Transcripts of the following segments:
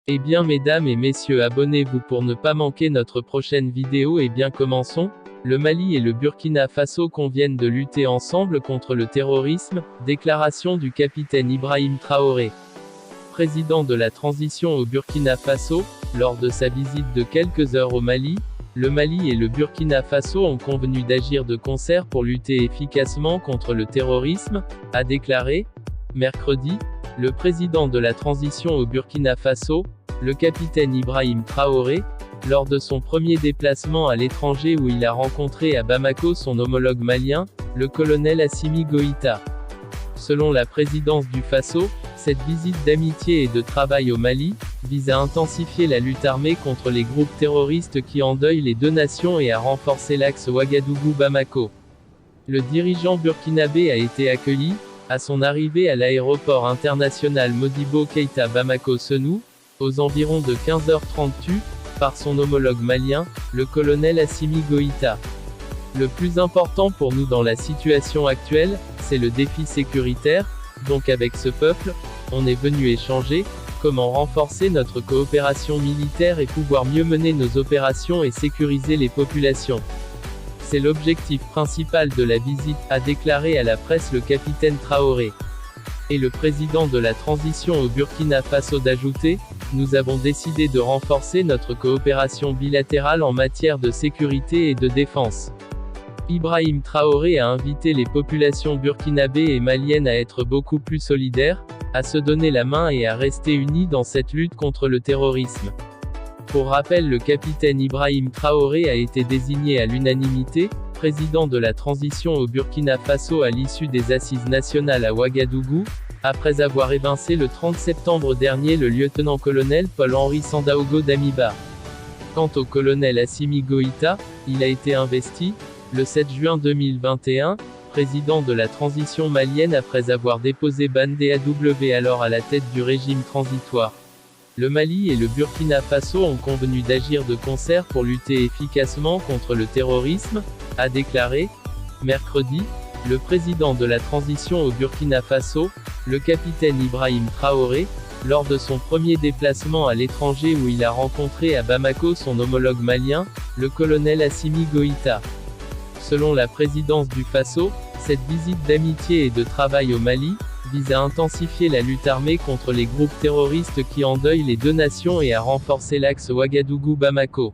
Eh bien mesdames et messieurs, abonnez-vous pour ne pas manquer notre prochaine vidéo. Et bien commençons. Le Mali et le Burkina Faso conviennent de lutter ensemble contre le terrorisme, déclaration du capitaine Ibrahim Traoré, président de la transition au Burkina Faso. Lors de sa visite de quelques heures au Mali, le Mali et le Burkina Faso ont convenu d'agir de concert pour lutter efficacement contre le terrorisme, a déclaré, mercredi, le président de la transition au Burkina Faso, le capitaine Ibrahim Traoré, lors de son premier déplacement à l'étranger où il a rencontré à Bamako son homologue malien, le colonel Assimi Goïta. Selon la présidence du Faso, cette visite d'amitié et de travail au Mali vise à intensifier la lutte armée contre les groupes terroristes qui endeuillent les deux nations et à renforcer l'axe Ouagadougou-Bamako. Le dirigeant burkinabé a été accueilli, à son arrivée à l'aéroport international Modibo Keïta Bamako-Senou, aux environs de 15h30 par son homologue malien, le colonel Assimi Goïta. Le plus important pour nous dans la situation actuelle, c'est le défi sécuritaire, donc avec ce peuple, on est venu échanger, comment renforcer notre coopération militaire et pouvoir mieux mener nos opérations et sécuriser les populations. C'est l'objectif principal de la visite, a déclaré à la presse le capitaine Traoré. Et le président de la transition au Burkina Faso d'ajouter, nous avons décidé de renforcer notre coopération bilatérale en matière de sécurité et de défense. Ibrahim Traoré a invité les populations burkinabées et maliennes à être beaucoup plus solidaires, à se donner la main et à rester unis dans cette lutte contre le terrorisme. Pour rappel, le capitaine Ibrahim Traoré a été désigné à l'unanimité président de la transition au Burkina Faso à l'issue des assises nationales à Ouagadougou, après avoir évincé le 30 septembre dernier le lieutenant-colonel Paul-Henri Sandaogo Damiba. Quant au colonel Assimi Goïta, il a été investi, le 7 juin 2021, président de la transition malienne après avoir déposé Bandé AW alors à la tête du régime transitoire. Le Mali et le Burkina Faso ont convenu d'agir de concert pour lutter efficacement contre le terrorisme, a déclaré, mercredi, le président de la transition au Burkina Faso, le capitaine Ibrahim Traoré, lors de son premier déplacement à l'étranger où il a rencontré à Bamako son homologue malien, le colonel Assimi Goïta. Selon la présidence du Faso, cette visite d'amitié et de travail au Mali vise à intensifier la lutte armée contre les groupes terroristes qui endeuillent les deux nations et à renforcer l'axe Ouagadougou-Bamako.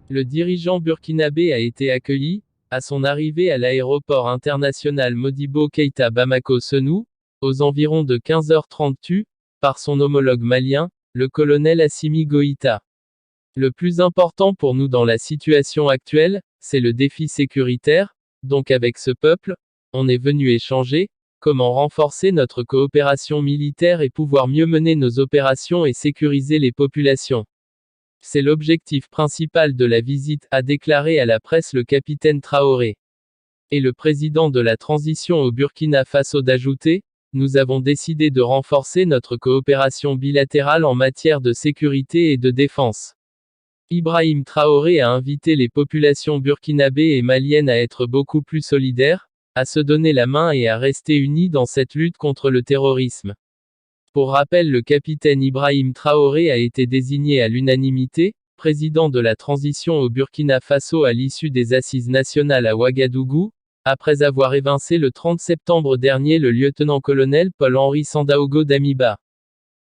Le dirigeant burkinabé a été accueilli, à son arrivée à l'aéroport international Modibo Keïta Bamako-Senou, aux environs de 15h30 par son homologue malien, le colonel Assimi Goïta. Le plus important pour nous dans la situation actuelle, c'est le défi sécuritaire, donc avec ce peuple, on est venu échanger, comment renforcer notre coopération militaire et pouvoir mieux mener nos opérations et sécuriser les populations. C'est l'objectif principal de la visite, a déclaré à la presse le capitaine Traoré. Et le président de la transition au Burkina Faso d'ajouter, nous avons décidé de renforcer notre coopération bilatérale en matière de sécurité et de défense. Ibrahim Traoré a invité les populations burkinabées et maliennes à être beaucoup plus solidaires, à se donner la main et à rester unis dans cette lutte contre le terrorisme. Pour rappel, le capitaine Ibrahim Traoré a été désigné à l'unanimité président de la transition au Burkina Faso à l'issue des assises nationales à Ouagadougou, après avoir évincé le 30 septembre dernier le lieutenant-colonel Paul-Henri Sandaogo Damiba.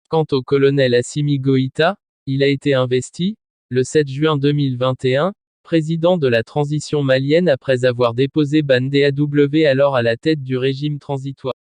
Quant au colonel Assimi Goïta, il a été investi, le 7 juin 2021, président de la transition malienne après avoir déposé Bandé AW alors à la tête du régime transitoire.